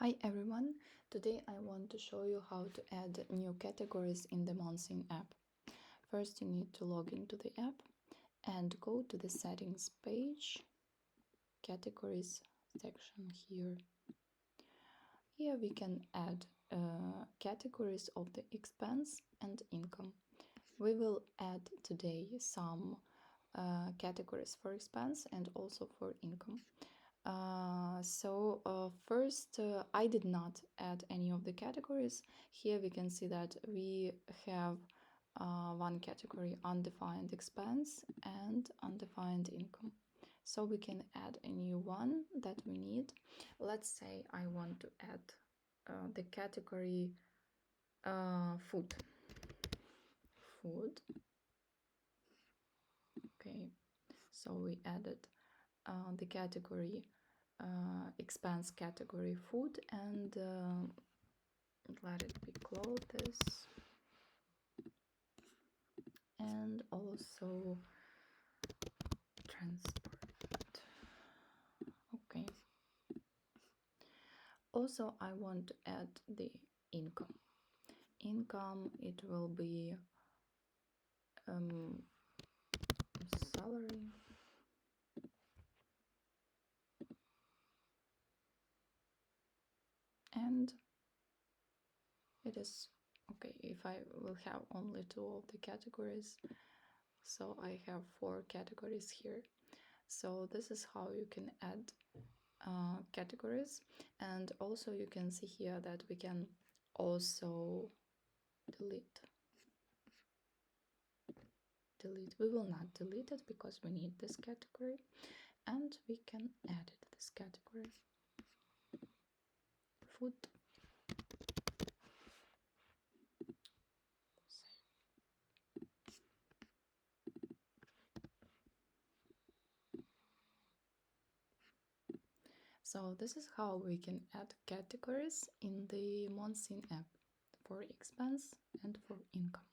Hi everyone, today I want to show you how to add new categories in the Monsyn app. First you need to log into the app and go to the settings page, categories section here. Here we can add categories of the expense and income. We will add today some categories for expense and also for income. First, I did not add any of the categories. Here we can see that we have one category, undefined expense and undefined income. So we can add a new one that we need. Let's say I want to add the category food. Okay, so we added the category expense category food and let it be clothes and also transport. Okay, also I want to add the income. It will be salary and it is okay if I will have only two of the categories, so I have 4 categories here. So this is how you can add categories, and also you can see here that we can also delete. We will not delete it because we need this category, and we can edit this category. Food. So this is how we can add categories in the Monsyn app for expense and for income.